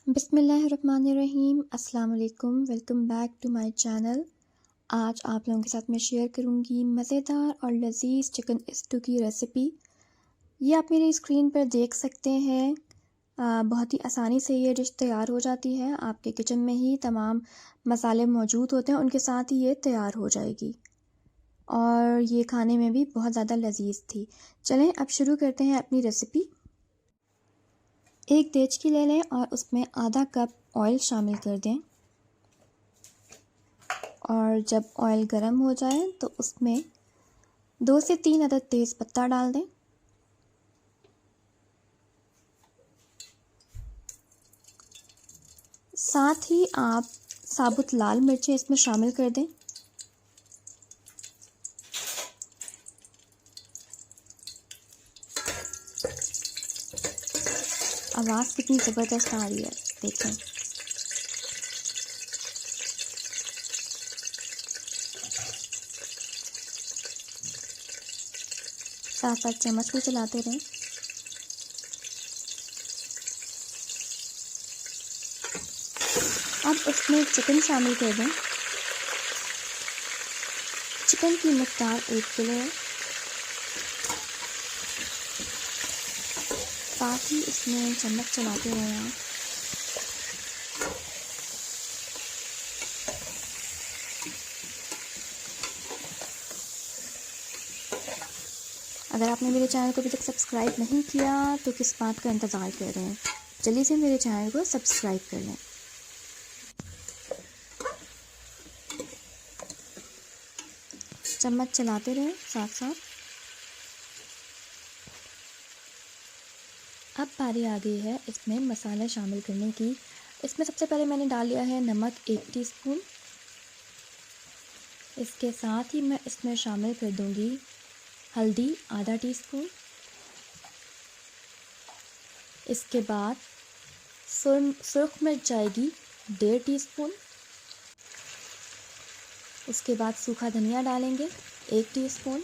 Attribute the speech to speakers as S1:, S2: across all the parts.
S1: बिस्मिल्लाहिर्रहमानिर्रहीम। अस्सलाम वालेकुम। Welcome back to my channel. आज आप लोगों के साथ मैं शेयर करूंगी मज़ेदार और लजीज चिकन स्टू की रेसिपी। ये आप मेरी स्क्रीन पर देख सकते हैं। बहुत ही आसानी से ये डिश तैयार हो जाती है। आपके किचन में ही तमाम मसाले मौजूद होते हैं, उनके साथ ही ये तैयार हो जाएगी और ये खाने में भी बहुत ज़्यादा लजीज थी। चलें अब शुरू करते हैं अपनी रेसिपी। एक देचकी ले लें और उसमें आधा कप ऑयल शामिल कर दें और जब ऑयल गर्म हो जाए तो उसमें 2 से 3 अदद तेज़ पत्ता डाल दें। साथ ही आप साबुत लाल मिर्चें इसमें शामिल कर दें। आवाज़ कितनी ज़बरदस्त आ रही है, देखें। साथ साथ चम्मच भी चलाते रहें। अब उसमें चिकन शामिल कर दें। चिकन की मकदार 1 किलो है। साथ ही इसमें चम्मच चलाते रहें आप। अगर आपने मेरे चैनल को अभी तक सब्सक्राइब नहीं किया तो किस बात का इंतज़ार कर रहे हैं, जल्दी से मेरे चैनल को सब्सक्राइब कर लें। चम्मच चलाते रहें साथ साथ। अब बारी आ गई है इसमें मसाले शामिल करने की। इसमें सबसे पहले मैंने डाल लिया है नमक 1 टीस्पून। इसके साथ ही मैं इसमें शामिल कर दूंगी हल्दी आधा टीस्पून। इसके बाद सुर्ख मिर्च जाएगी 1.5 टीस्पून। उसके बाद सूखा धनिया डालेंगे 1 टीस्पून।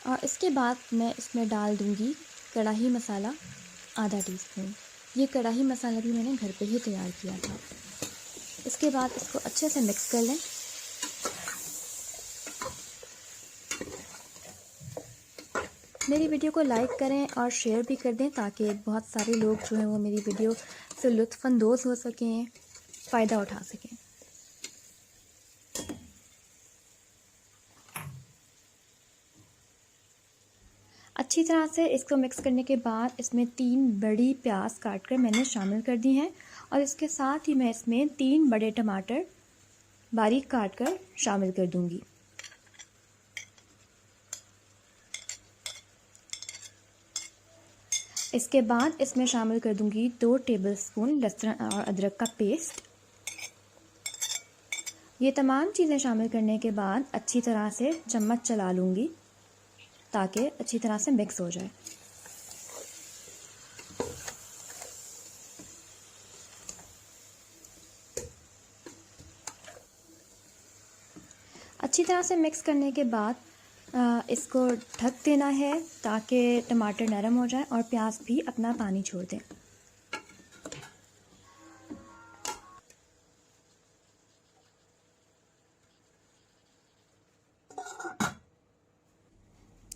S1: और इसके बाद मैं इसमें डाल दूंगी कढ़ाई मसाला आधा टीस्पून। ये कढ़ाई मसाला भी मैंने घर पे ही तैयार किया था। इसके बाद इसको अच्छे से मिक्स कर लें। मेरी वीडियो को लाइक करें और शेयर भी कर दें ताकि बहुत सारे लोग जो हैं वो मेरी वीडियो से लुत्फ़अंदोज़ हो सकें, फ़ायदा उठा सकें। अच्छी तरह से इसको मिक्स करने के बाद इसमें 3 बड़ी प्याज काट कर मैंने शामिल कर दी हैं और इसके साथ ही मैं इसमें 3 बड़े टमाटर बारीक काट कर शामिल कर दूंगी। इसके बाद इसमें शामिल कर दूंगी 2 टेबलस्पून लहसुन और अदरक का पेस्ट। ये तमाम चीज़ें शामिल करने के बाद अच्छी तरह से चम्मच चला लूँगी ताकि अच्छी तरह से मिक्स हो जाए। अच्छी तरह से मिक्स करने के बाद इसको ढक देना है ताकि टमाटर नरम हो जाए और प्याज भी अपना पानी छोड़ दें।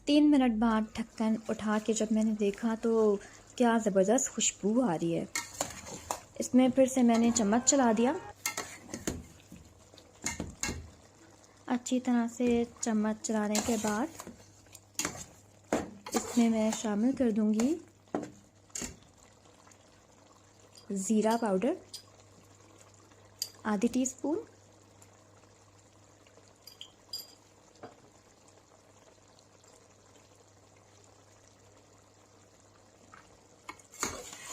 S1: तीन मिनट बाद ढक्कन उठा के जब मैंने देखा तो क्या ज़बरदस्त खुशबू आ रही है। इसमें फिर से मैंने चम्मच चला दिया। अच्छी तरह से चम्मच चलाने के बाद इसमें मैं शामिल कर दूंगी ज़ीरा पाउडर आधी टीस्पून।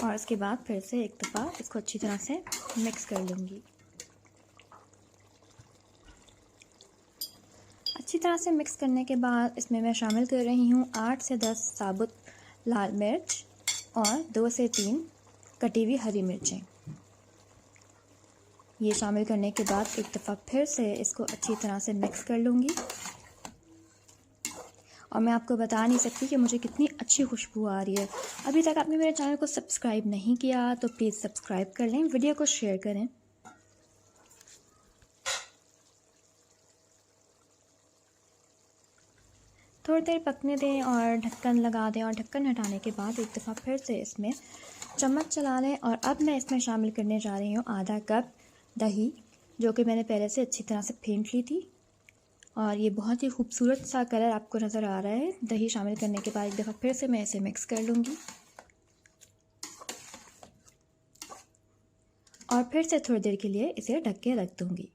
S1: और इसके बाद फिर से एक दफ़ा इसको अच्छी तरह से मिक्स कर लूँगी। अच्छी तरह से मिक्स करने के बाद इसमें मैं शामिल कर रही हूँ 8 से 10 साबुत लाल मिर्च और 2 से 3 कटी हुई हरी मिर्चें। ये शामिल करने के बाद एक दफ़ा फिर से इसको अच्छी तरह से मिक्स कर लूँगी और मैं आपको बता नहीं सकती कि मुझे कितनी अच्छी खुशबू आ रही है। अभी तक आपने मेरे चैनल को सब्सक्राइब नहीं किया तो प्लीज़ सब्सक्राइब कर लें, वीडियो को शेयर करें। थोड़ी देर पकने दें और ढक्कन लगा दें और ढक्कन हटाने के बाद एक दफ़ा फिर से इसमें चम्मच चला लें। और अब मैं इसमें शामिल करने जा रही हूँ आधा कप दही, जो कि मैंने पहले से अच्छी तरह से फेंट ली थी। और ये बहुत ही खूबसूरत सा कलर आपको नज़र आ रहा है। दही शामिल करने के बाद एक दफ़ा फिर से मैं इसे मिक्स कर लूँगी और फिर से थोड़ी देर के लिए इसे ढक के रख दूँगी।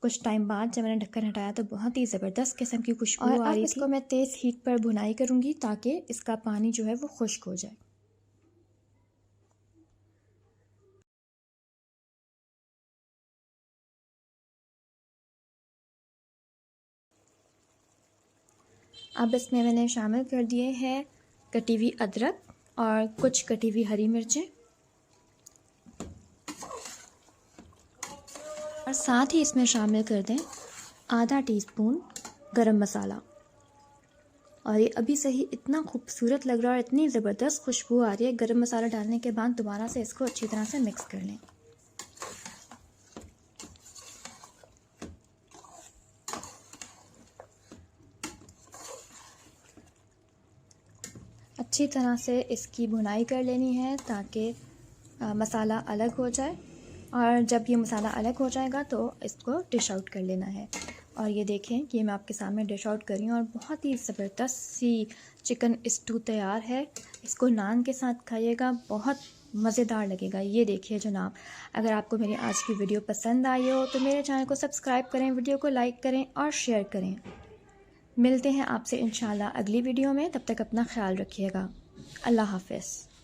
S1: कुछ टाइम बाद जब मैंने ढक्कन हटाया तो बहुत ही ज़बरदस्त किस्म की खुशबू आ रही थी। इसको मैं तेज़ हीट पर भुनाई करूँगी ताकि इसका पानी जो है वो खुश्क हो जाए। अब इसमें मैंने शामिल कर दिए हैं कटी हुई अदरक और कुछ कटी हुई हरी मिर्चें, और साथ ही इसमें शामिल कर दें आधा टीस्पून गरम मसाला। और ये अभी से ही इतना खूबसूरत लग रहा है और इतनी ज़बरदस्त खुशबू आ रही है। गरम मसाला डालने के बाद दोबारा से इसको अच्छी तरह से मिक्स कर लें। अच्छी तरह से इसकी भुनाई कर लेनी है ताकि मसाला अलग हो जाए। और जब ये मसाला अलग हो जाएगा तो इसको डिश आउट कर लेना है। और ये देखें कि मैं आपके सामने डिश आउट कर रही हूँ और बहुत ही ज़बरदस्त सी चिकन स्टू तैयार है। इसको नान के साथ खाइएगा, बहुत मज़ेदार लगेगा। ये देखिए जनाब, अगर आपको मेरी आज की वीडियो पसंद आई हो तो मेरे चैनल को सब्सक्राइब करें, वीडियो को लाइक करें और शेयर करें। मिलते हैं आपसे इंशाल्लाह अगली वीडियो में, तब तक अपना ख्याल रखिएगा। अल्लाह हाफ़िज़।